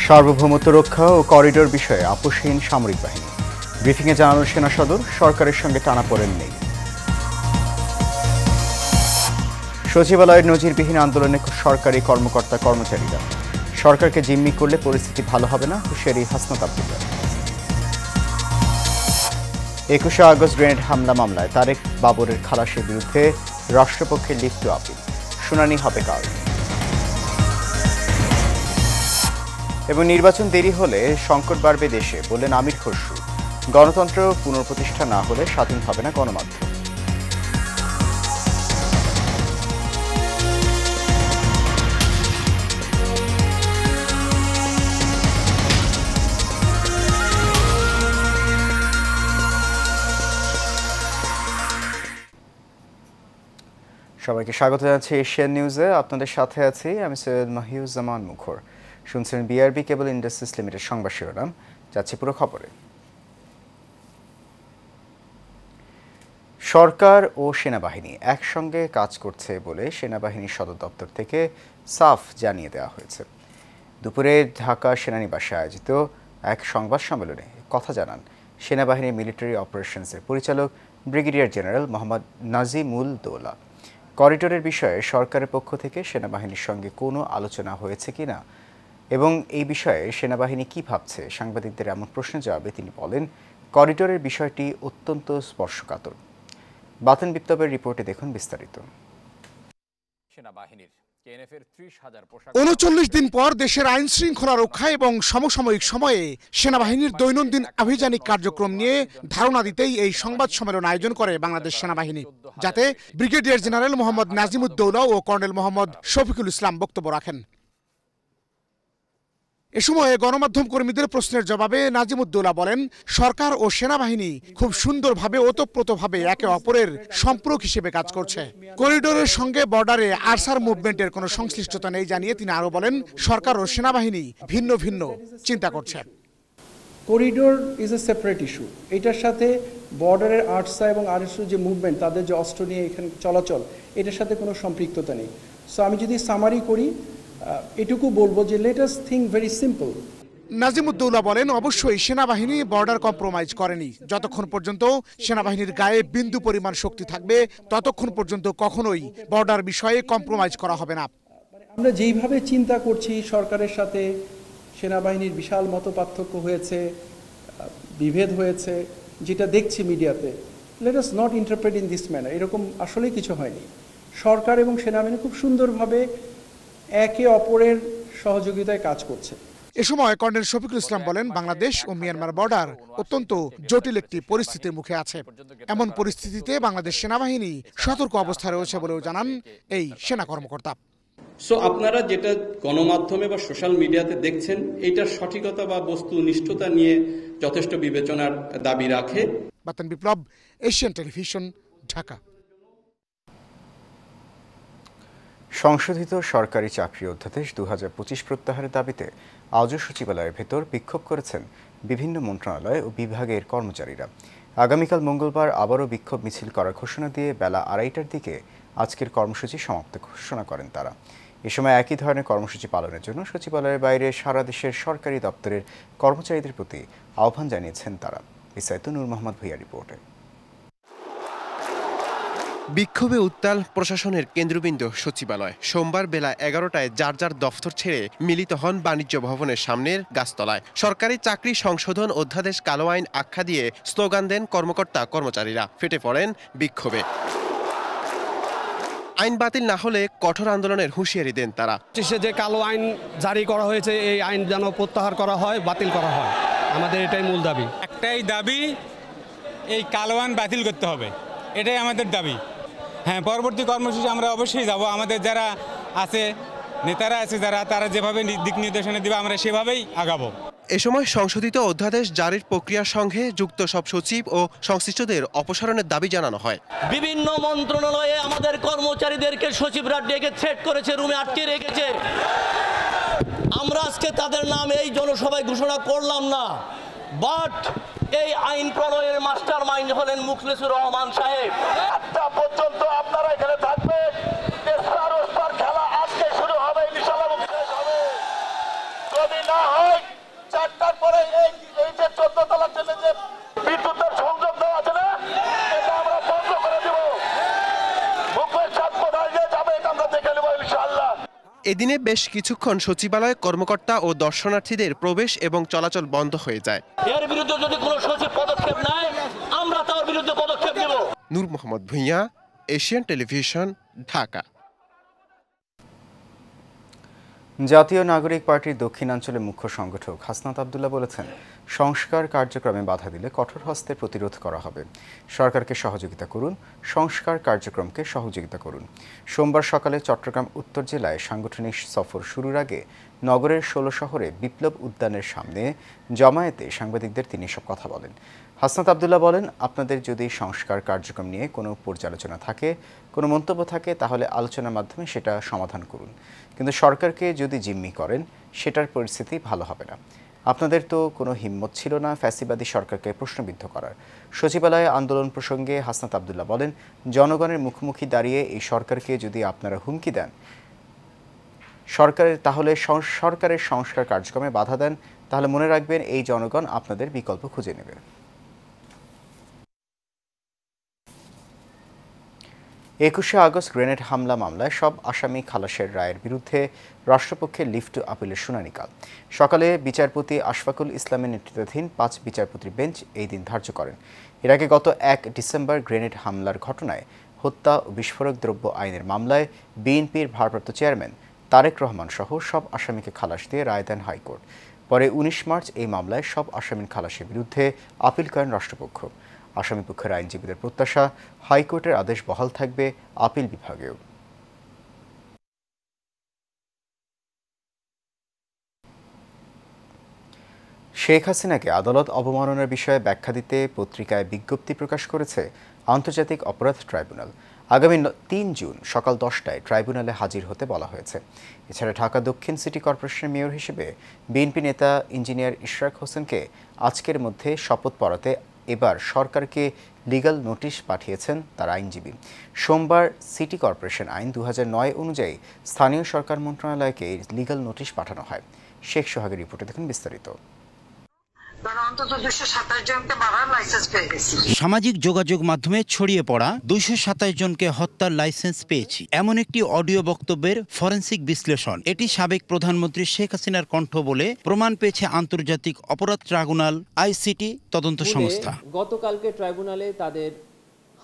সার্বভৌমত্ব রক্ষা ও করিডোর বিষয়ে আপোষহীন সামরিক বাহিনী। ব্রিফিংয়ে জানানো সেনা সদর, সরকারের সঙ্গে টানাপোড়েন নেই। সচিবালয়ের নজিরবিহীন আন্দোলনে সরকারি কর্মকর্তা কর্মচারীরা। সরকারকে জিম্মি করলে পরিস্থিতি ভালো হবে না, হুঁশিয়ারি হাসনাত আব্দুল্লাহ। 21শে আগস্ট গ্রেনেড হামলা মামলায় তারেক বাবরের খালাসের বিরুদ্ধে রাষ্ট্রপক্ষের লিফট টু আপিল। শুনানি হবে কাল। এবং নির্বাচন দেরি হলে সংকট বাড়বে দেশে, বললেন আমির খসরু। গণতন্ত্র পুনঃপ্রতিষ্ঠা না হলে স্বাধীন হবে না গণমাধ্যম। সবাইকে স্বাগত জানাচ্ছি এশিয়ান নিউজে। আপনাদের সাথে আছি আমি সৈয়দ মাহিউজ্জামান মুখর। শুনছেন বিআরবি কেবল ইন্ডাস্ট্রিজ লিমিটেড সংবাদ শিরোনাম। যাচ্ছি পুরো খবরে। সরকার ও সেনাবাহিনী একসঙ্গে কাজ করছে বলে সেনাবাহিনীর সদর দপ্তর থেকে সাফ জানিয়ে দেওয়া হয়েছে। দুপুরে ঢাকা সেনানিবাসে আয়োজিত এক সংবাদ সম্মেলনে কথা জানান সেনাবাহিনীর মিলিটারি অপারেশনসের পরিচালক ব্রিগেডিয়ার জেনারেল মোহাম্মদ নাজিমুল দৌলা। করিডোরের বিষয়ে সরকারের পক্ষ থেকে সেনাবাহিনীর সঙ্গে কোনো আলোচনা হয়েছে কিনা এবং এই বিষয়ে সেনাবাহিনী কি ভাবছে, সাংবাদিকদের এমন প্রশ্নের জবাবে তিনি বলেন, করিডোরের বিষয়টি অত্যন্ত স্পর্শকাতর। বাতেন বিপ্লবের রিপোর্টে দেখুন বিস্তারিত। সেনাবাহিনীর ৩৯ দিন পর দেশের আইন শৃঙ্খলা রক্ষা এবং সমসাময়িক সময়ে সেনাবাহিনীর দৈনন্দিন আভিযানিক কার্যক্রম নিয়ে ধারণা দিতেই এই সংবাদ সম্মেলন আয়োজন করে বাংলাদেশ সেনাবাহিনী, যাতে ব্রিগেডিয়ার জেনারেল মোহাম্মদ নাজিমুদ্দৌলা ও কর্নেল মোহাম্মদ শফিকুল ইসলাম বক্তব্য রাখেন। এ সময়ে গণমাধ্যম কর্মীদের প্রশ্নের জবাবে নাজিমুদ্দৌলা বলেন, সরকার ও সেনাবাহিনী খুব সুন্দরভাবে ওতপ্রোতভাবে একে অপরের সম্পর্ক হিসেবে কাজ করছে। করিডোরের সঙ্গে বর্ডারে আরসার মুভমেন্টের কোনো সংশ্লিষ্টতা নেই জানিয়ে তিনি আরও বলেন, সরকার ও সেনাবাহিনী ভিন্ন ভিন্ন চিন্তা করছে। Corridor is a separate issue. এটার সাথে বর্ডারের আরসা এবং আরএসও যে মুভমেন্ট, তাদের যে অস্ত্র নিয়ে এখানে চলাচল, এটার সাথে কোনো সম্পৃক্ততা নেই। সো আমি যদি সামারি করি, এটুকু বলবো যে let us think very simple. Nazimuddoula বলেন, অবশ্যই সেনাবাহিনী বর্ডার কম্প্রোমাইজ করেনি। যতক্ষণ পর্যন্ত সেনাবাহিনীর গায়ে বিন্দু পরিমাণ শক্তি থাকবে ততক্ষণ পর্যন্ত কখনোই বর্ডার বিষয়ে কম্প্রোমাইজ করা হবে না। আমরা যেইভাবে চিন্তা করছি, সরকারের সাথে সেনাবাহিনীর বিশাল মত পার্থক্য হয়েছে, বিভেদ হয়েছে, যেটা দেখছি মিডিয়াতে, let us not interpret in this manner. এরকম আসলেই কিছু হয়নি। সরকার এবং সেনাবাহিনী খুব সুন্দরভাবে একে অপরের সহযোগিতায় কাজ করছে। এ সময় কর্নেল শফিকুল ইসলাম বলেন, বাংলাদেশ ও মিয়ানমার বর্ডার অত্যন্ত জটিল একটি পরিস্থিতির মুখে আছে। এমন পরিস্থিতিতে বাংলাদেশ সেনাবাহিনী সতর্ক অবস্থায় রয়েছে বলেও জানান এই সেনা কর্মকর্তা। সো আপনারা যেটা গণমাধ্যমে বা সোশ্যাল মিডিয়াতে দেখছেন, এইটার সঠিকতা বা বস্তুনিষ্ঠতা নিয়ে যথেষ্ট বিবেচনার দাবি রাখে। বাতেন বিপ্লব, এশিয়ান টেলিভিশন, ঢাকা। সংশোধিত সরকারি চাকরি অধ্যাদেশ 2025 প্রত্যাহারের দাবিতে আজও সচিবালয়ের ভেতর বিক্ষোভ করেছেন বিভিন্ন মন্ত্রণালয় ও বিভাগের কর্মচারীরা। আগামীকাল মঙ্গলবার আবারও বিক্ষোভ মিছিল করার ঘোষণা দিয়ে বেলা 2:30টার দিকে আজকের কর্মসূচি সমাপ্ত ঘোষণা করেন তারা। এ সময় একই ধরনের কর্মসূচি পালনের জন্য সচিবালয়ের বাইরে সারা দেশের সরকারি দপ্তরের কর্মচারীদের প্রতি আহ্বান জানিয়েছেন তারা। বিস্তারিত নূর মোহাম্মদ ভূঁইয়া রিপোর্টে। বিক্ষোভে উত্তাল প্রশাসনের কেন্দ্রবিন্দু সচিবালয়। সোমবার বেলা 11টায় যার যার দফতর ছেড়ে মিলিত হন বাণিজ্য ভবনের সামনের গাছতলায়। সরকারি চাকরি সংশোধন অধ্যাদেশ কালো আইন আখ্যা দিয়ে স্লোগান দেন কর্মকর্তা কর্মচারীরা। ফেটে পড়েন বিক্ষোভে। আইন বাতিল না হলে কঠোর আন্দোলনের হুঁশিয়ারি দেন তারা। যে কালো আইন জারি করা হয়েছে, এই আইন যেন প্রত্যাহার করা হয়, বাতিল করা হয়। আমাদের এটাই মূল দাবি। একটাই দাবি, এই কালো আইন বাতিল করতে হবে, এটাই আমাদের দাবি। হ্যাঁ, পরবর্তী কর্মসূচি আমরা অবশ্যই যাব। আমাদের যারা আছে, নেতারা আছে যারা, তারা যেভাবে দিক নির্দেশনা দিবে আমরা সেভাবেই আগাবো। এ সময় সংশোধিত অধ্যাদেশ জারির প্রক্রিয়ার সঙ্গে যুক্ত সব সচিব ও সংশ্লিষ্টদের অপসারণের দাবি জানানো হয়। বিভিন্ন মন্ত্রণালয়ে আমাদের কর্মচারীদেরকে সচিবরা ডেকে থ্রেট করেছে, রুমে আটকে রেখেছে। আমরা আজকে তাদের নাম এই জনসভায় ঘোষণা করলাম না, বাট এই আইন প্রণয়নের মাস্টার মাইন্ড হলেন মুখলেসুর রহমান সাহেব। একটা পর্যন্ত আপনারা এখানে থাকবেন, খেলা আজকে শুরু হবে, ইনশাআল্লাহ। যদি না হয় এদিনে বেশ কিছুক্ষণ সচিবালয়ে কর্মকর্তা ও দর্শনার্থীদের প্রবেশ এবং চলাচল বন্ধ হয়ে যায়। এর বিরুদ্ধে যদি কোনো সচিব পদক্ষেপ নেয় আমরা তার বিরুদ্ধে পদক্ষেপ নেব। নূর মোহাম্মদ ভূঁইয়া, এশিয়ান টেলিভিশন, ঢাকা। জাতীয় নাগরিক পার্টির দক্ষিণাঞ্চলের মুখ্য সংগঠক হাসনাত আব্দুল্লাহ বলেছেন, সংস্কার কার্যক্রমে বাধা দিলে কঠোর হস্তে প্রতিরোধ করা হবে। সরকারকে সহযোগিতা করুন, সংস্কার কার্যক্রমকে সহযোগিতা করুন। সোমবার সকালে চট্টগ্রাম উত্তর জেলায় সাংগঠনিক সফর শুরুর আগে নগরের ১৬ শহরে বিপ্লব উদ্যানের সামনে জমায়েতে সাংবাদিকদের তিনি এসব কথা বলেন। হাসনাত আব্দুল্লাহ বলেন, আপনাদের যদি সংস্কার কার্যক্রম নিয়ে কোনো পর্যালোচনা থাকে, কোনো মন্তব্য থাকে, তাহলে আলোচনার মাধ্যমে সেটা সমাধান করুন, কিন্তু সরকারকে যদি জিম্মি করেন সেটার পরিস্থিতি ভালো হবে না। আপনাদের তো কোনো হিম্মত ছিল না ফ্যাসিবাদী সরকারকে প্রশ্নবিদ্ধ করার। সচিবালয়ে আন্দোলন প্রসঙ্গে হাসনাত আব্দুল্লাহ বলেন, জনগণের মুখোমুখি দাঁড়িয়ে এই সরকারকে যদি আপনারা হুমকি দেন সরকারের সংস্কার কার্যক্রমে বাধা দেন, তাহলে মনে রাখবেন এই জনগণ আপনাদের বিকল্প খুঁজে নেবে। ২১শে আগস্ট গ্রেনেড হামলা মামলায় সব আসামি খালাসের রায়ের বিরুদ্ধে রাষ্ট্রপক্ষের লিভ টু আপিলের শুনানি কাল সকালে বিচারপতি আশফাকুল ইসলামের নেতৃত্বাধীন ৫ বিচারপতির বেঞ্চ এই দিন ধার্য করেন। এর আগে গত ১ ডিসেম্বর গ্রেনেড হামলার ঘটনায় হত্যা ও বিস্ফোরক দ্রব্য আইনের মামলায় বিএনপির ভারপ্রাপ্ত চেয়ারম্যান তারেক রহমান সহ সব আসামিকে খালাস দিয়ে রায় দেন হাইকোর্ট। পরে ১৯ মার্চ এই মামলায় সব আসামির খালাসের বিরুদ্ধে আপিল করেন রাষ্ট্রপক্ষ। আসামিপক্ষের আইনজীবীদের প্রত্যাশা, হাইকোর্টের আদেশ বহাল থাকবে আপিল বিভাগেও। শেখ হাসিনাকে আদালত অবমাননার বিষয়ে ব্যাখ্যা দিতে পত্রিকায় বিজ্ঞপ্তি প্রকাশ করেছে আন্তর্জাতিক অপরাধ ট্রাইব্যুনাল। আগামী ৩ জুন সকাল ১০টায় ট্রাইব্যুনালে হাজির হতে বলা হয়েছে। এছাড়া ঢাকা দক্ষিণ সিটি কর্পোরেশনের মেয়র হিসেবে বিএনপি নেতা ইঞ্জিনিয়ার ইশরাক হোসেনকে আজকের মধ্যে শপথ পড়াতে এবার সরকারকে লিগ্যাল নোটিশ পাঠিয়েছেন তার আইনজীবী। সোমবার সিটি কর্পোরেশন আইন ২০০৯ অনুযায়ী স্থানীয় সরকার মন্ত্রণালয়কে লিগ্যাল নোটিশ পাঠানো হয়। শেখ সোহাগের রিপোর্টে দেখুন বিস্তারিত। সামাজিক যোগাযোগ মাধ্যমে ছড়িয়ে পড়া ২২৭ জনকে হত্যার লাইসেন্স পেয়েছি, এমন একটি অডিও বক্তব্যের ফরেনসিক বিশ্লেষণ। এটি সাবেক প্রধানমন্ত্রী শেখ হাসিনার কণ্ঠ বলে প্রমাণ পেয়েছে আন্তর্জাতিক অপরাধ ট্রাইব্যুনাল আইসিটি তদন্ত সংস্থা। গতকালকে ট্রাইব্যুনালে তাদের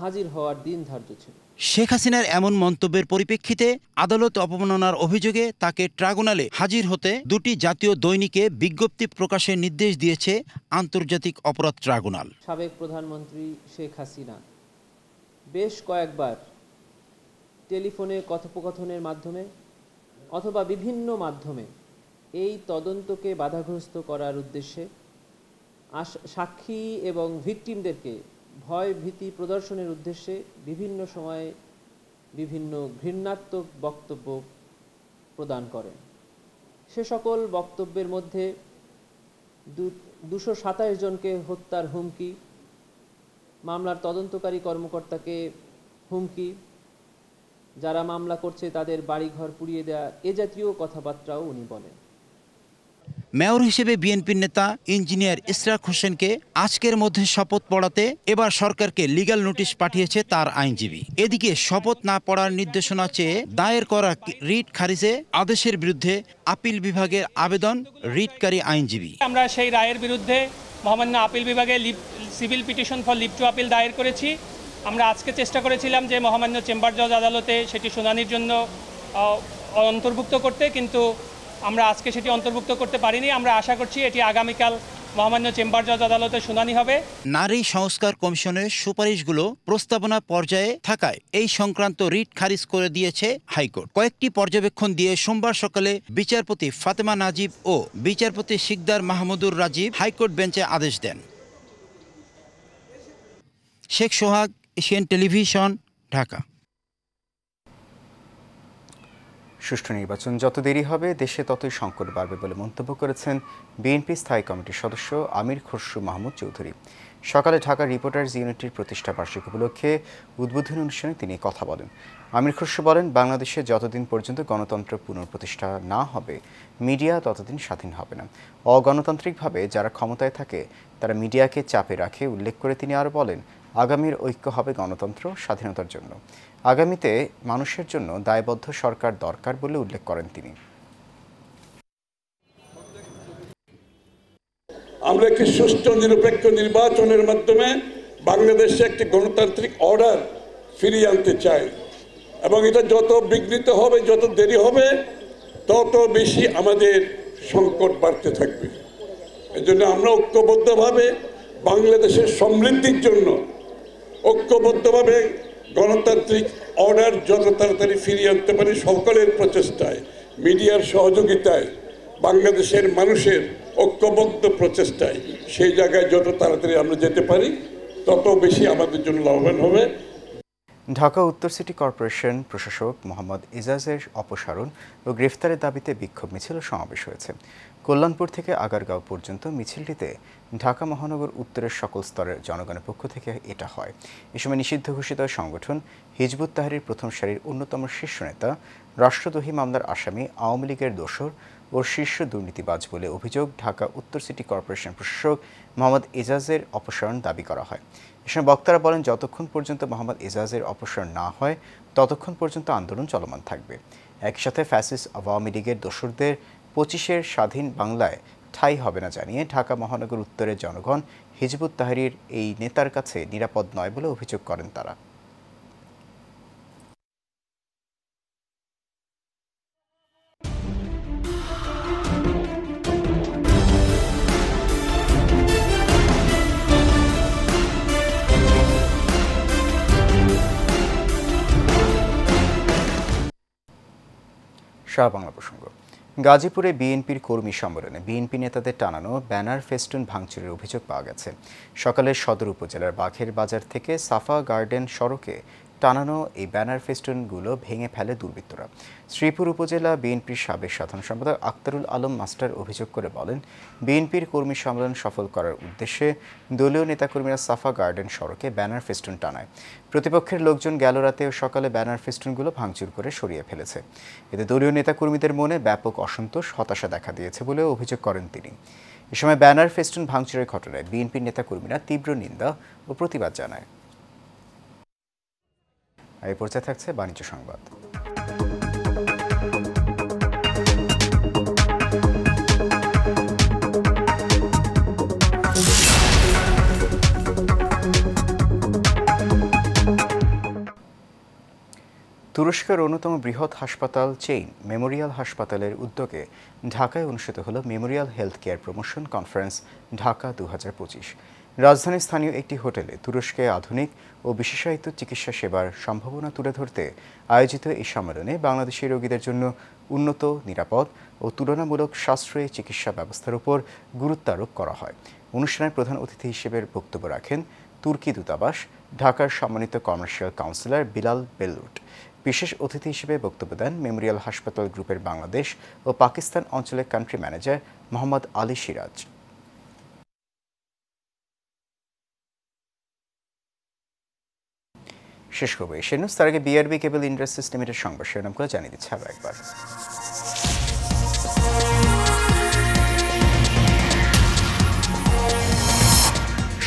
হাজির হওয়ার দিন ধার্য ছিল। শেখ হাসিনার এমন মন্তব্যের পরিপ্রেক্ষিতে আদালত অবমাননার অভিযোগে তাকে ট্রাইব্যুনালে হাজির হতে দুটি জাতীয় দৈনিকে বিজ্ঞপ্তি প্রকাশের নির্দেশ দিয়েছে আন্তর্জাতিক অপরাধ ট্রাইব্যুনাল। সাবেক প্রধানমন্ত্রী শেখ হাসিনা বেশ কয়েকবার টেলিফোনে কথোপকথনের মাধ্যমে অথবা বিভিন্ন মাধ্যমে এই তদন্তকে বাধাগ্রস্ত করার উদ্দেশ্যে সাক্ষী এবং ভিকটিমদেরকে ভয় ভীতি প্রদর্শনের উদ্দেশ্যে বিভিন্ন সময়ে বিভিন্ন ঘৃণাত্মক বক্তব্য প্রদান করেন। সে সকল বক্তব্যের মধ্যে ২২৭ জনকে হত্যার হুমকি, মামলার তদন্তকারী কর্মকর্তাকে হুমকি, যারা মামলা করছে তাদের বাড়িঘর পুড়িয়ে দেওয়া, এ জাতীয় কথাবার্তাও উনি বলেন। মেয়র হিসেবে বিএনপির নেতা ইঞ্জিনিয়ার ইশরাক হোসেনকে আজকের মধ্যে শপথ পড়াতে এবার সরকারকে লিগ্যাল নোটিশ পাঠিয়েছে তার আইনজীবী। এদিকে শপথ না পড়ার নির্দেশনা চেয়ে দায়ের করা রিট খারিজে আদেশের বিরুদ্ধে আপিল বিভাগের আবেদন রিটকারী আইনজীবী। আমরা সেই রায়ের বিরুদ্ধে মহামান্য আপিল বিভাগে civil petition for leave to appeal দায়ের করেছি। আমরা আজকে চেষ্টা করেছিলাম যে মহামান্য চেম্বার জজ আদালতে সেটি শুনানির জন্য অন্তর্ভুক্ত করতে, কিন্তু আমরা আজকে সেটি অন্তর্ভুক্ত করতে পারিনি। আমরা আশা করছি এটি আগামীকাল মহামান্য চেম্বার জজ আদালতে শুনানি হবে। নারী সংস্কার কমিশনের সুপারিশগুলো প্রস্তাবনা পর্যায়ে থাকায় এই সংক্রান্ত রিট খারিজ করে দিয়েছে হাইকোর্ট। কয়েকটি পর্যবেক্ষণ দিয়ে সোমবার সকালে বিচারপতি ফাতেমা নাজিব ও বিচারপতি শিকদার মাহমুদুর রাজীব হাইকোর্ট বেঞ্চে আদেশ দেন। শেখ সোহাগ, এশিয়ান টেলিভিশন, ঢাকা। সুষ্ঠু নির্বাচন যত দেরি হবে দেশে ততই সংকট বাড়বে বলে মন্তব্য করেছেন বিএনপি স্থায়ী কমিটির সদস্য আমির খসরু মাহমুদ চৌধুরী। সকালে ঢাকা রিপোর্টার্স ইউনিটির প্রতিষ্ঠা বার্ষিকী উপলক্ষে উদ্বোধনী অনুষ্ঠানে তিনি কথা বলেন। আমির খসরু বলেন, বাংলাদেশে যতদিন পর্যন্ত গণতন্ত্র পুনঃপ্রতিষ্ঠা না হবে মিডিয়া ততদিন স্বাধীন হবে না। অগণতান্ত্রিকভাবে যারা ক্ষমতায় থাকে তারা মিডিয়াকে চাপে রাখে উল্লেখ করে তিনি আরও বলেন, আগামীর ঐক্য হবে গণতন্ত্র স্বাধীনতার জন্য। আগামীতে মানুষের জন্য দায়বদ্ধ সরকার দরকার বলে উল্লেখ করেন তিনি। আমরা একটি সুষ্ঠু নিরপেক্ষ নির্বাচনের মাধ্যমে বাংলাদেশে একটি গণতান্ত্রিক অর্ডার ফিরিয়ে আনতে চাই, এবং এটা যত বিঘ্নিত হবে, যত দেরি হবে, তত বেশি আমাদের সংকট বাড়তে থাকবে। এজন্য আমরা ঐক্যবদ্ধভাবে বাংলাদেশের সমৃদ্ধির জন্য ঐক্যবদ্ধভাবে গণতান্ত্রিক অর্ডার যত তাড়াতাড়ি ফিরিয়ে আনতে পারি, সকলের প্রচেষ্টায়, মিডিয়ার সহযোগিতায়, বাংলাদেশের মানুষের ঐক্যবদ্ধ প্রচেষ্টায় সেই জায়গায় যত তাড়াতাড়ি আমরা যেতে পারি তত বেশি আমাদের জন্য লাভবান হবে। ঢাকা উত্তর সিটি কর্পোরেশন প্রশাসক মোহাম্মদ এজাজের অপসারণ ও গ্রেফতারের দাবিতে বিক্ষোভ মিছিল ও সমাবেশ হয়েছে। কল্যাণপুর থেকে আগারগাঁও পর্যন্ত মিছিলটিতে ঢাকা মহানগর উত্তরের সকল স্তরের জনগণের পক্ষ থেকে এটা হয়। এ সময় নিষিদ্ধ ঘোষিত সংগঠন হিজবুত তাহরীর প্রথম সারির অন্যতম শীর্ষ নেতা, রাষ্ট্রদ্রোহী মামলার আসামি, আওয়ামী লীগের দোসর ও শীর্ষ দুর্নীতিবাজ বলে অভিযোগ ঢাকা উত্তর সিটি কর্পোরেশন প্রশাসক মোহাম্মদ এজাজের অপসারণ দাবি করা হয়। এ সময় বক্তারা বলেন, যতক্ষণ পর্যন্ত মোহাম্মদ এজাজের অপসারণ না হয় ততক্ষণ পর্যন্ত আন্দোলন চলমান থাকবে। একই সাথে ফ্যাসিস্ট আওয়ামী লীগের দোসরদের 25-এর স্বাধীন বাংলায় ঠাঁই হবে না জানিয়ে ঢাকা মহানগর উত্তরের জনগণ হিজবুত তাহরীর এই নেতার কাছে নিরাপদ নয় বলে অভিযোগ করেন তারা। বাংলা প্রসঙ্গ। গাজীপুরে বিএনপির কর্মী সম্মেলনে বিএনপি নেতাদের টানানো ব্যানার ফেস্টুন ভাঙচুরের অভিযোগ পাওয়া গেছে। সকালে সদর উপজেলার বাঘের বাজার থেকে সাফা গার্ডেন সড়কে টানানো এই ব্যানার ফেস্টুনগুলো ভেঙে ফেলে দুর্বৃত্তরা। শ্রীপুর উপজেলা বিএনপির সাবেক সাধারণ সম্পাদক আক্তারুল আলম মাস্টার অভিযোগ করে বলেন, বিএনপির কর্মী সম্মেলন সফল করার উদ্দেশ্যে দলীয় নেতাকর্মীরা সাফা গার্ডেন সড়কে ব্যানার ফেস্টুন টানায়। প্রতিপক্ষের লোকজন গেল রাতে ও সকালে ব্যানার ফেস্টুনগুলো ভাঙচুর করে সরিয়ে ফেলেছে। এতে দলীয় নেতাকর্মীদের মনে ব্যাপক অসন্তোষ, হতাশা দেখা দিয়েছে বলেও অভিযোগ করেন তিনি। এ সময় ব্যানার ফেস্টুন ভাঙচুরের ঘটনায় বিএনপির নেতাকর্মীরা তীব্র নিন্দা ও প্রতিবাদ জানায়। এই পর্যায়ে থাকছে বাণিজ্য সংবাদ। তুরস্কের অন্যতম বৃহৎ হাসপাতাল চেইন মেমোরিয়াল হাসপাতালের উদ্যোগে ঢাকায় অনুষ্ঠিত হল Memorial health care promotion conference Dhaka 2025। রাজধানীর স্থানীয় একটি হোটেলে তুরস্কে আধুনিক ও বিশেষায়িত চিকিৎসা সেবার সম্ভাবনা তুলে ধরতে আয়োজিত এই সম্মেলনে বাংলাদেশি রোগীদের জন্য উন্নত, নিরাপদ ও তুলনামূলক সাশ্রয়ী চিকিৎসা ব্যবস্থার উপর গুরুত্ব আরোপ করা হয়। অনুষ্ঠানের প্রধান অতিথি হিসেবে বক্তব্য রাখেন তুর্কি দূতাবাস ঢাকার সম্মানিত কমার্শিয়াল কাউন্সিলর বিলাল বেলুট। বিশেষ অতিথি হিসেবে বক্তব্য দেন মেমোরিয়াল হাসপাতাল গ্রুপের বাংলাদেশ ও পাকিস্তান অঞ্চলের কান্ট্রি ম্যানেজার মোহাম্মদ আলী সিরাজ। শেষ করবো এশিয়ান নিউজ। তার আগে বিআরবি কেবল ইন্ডাস্ট্রিজ লিমিটেড সংবাদ শিরোনাম করে জানিয়ে দিচ্ছে আরও একবার।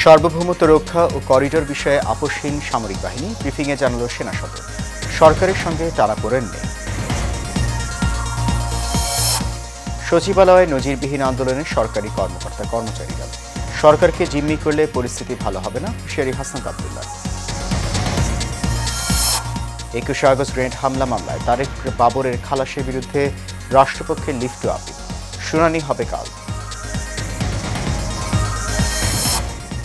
সার্বভৌমত্ব রক্ষা ও করিডোর বিষয়ে আপোষহীন সামরিক বাহিনী, ব্রিফিংয়ে জানালো সেনা সদর। সরকারের সঙ্গে টানাপোড়েন নেই। সচিবালয়ে নজিরবিহীন আন্দোলনে সরকারি কর্মকর্তা কর্মচারীরা, সরকারকে জিম্মি করলে পরিস্থিতি ভালো হবে না, sheriff Hasan Abdullah. 21 August grenade হামলা মামলায় তারেক বাবরের খালাসের বিরুদ্ধে রাষ্ট্রপক্ষের লিভ টু আপিল, শুনানি হবে কাল।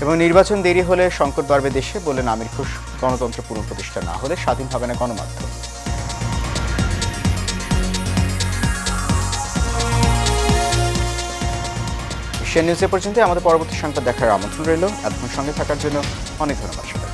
এবং নির্বাচন দেরি হলে সংকট বাড়বে দেশে, বললেন আমির খুশ। গণতন্ত্র পুনঃপ্রতিষ্ঠা না হলে স্বাধীন হবে না গণমাধ্যম। এশিয়ান নিউজে পর্যন্ত। আমাদের পরবর্তী সংবাদ দেখার আমন্ত্রণ রইল। এতক্ষণ সঙ্গে থাকার জন্য অনেক ধন্যবাদ।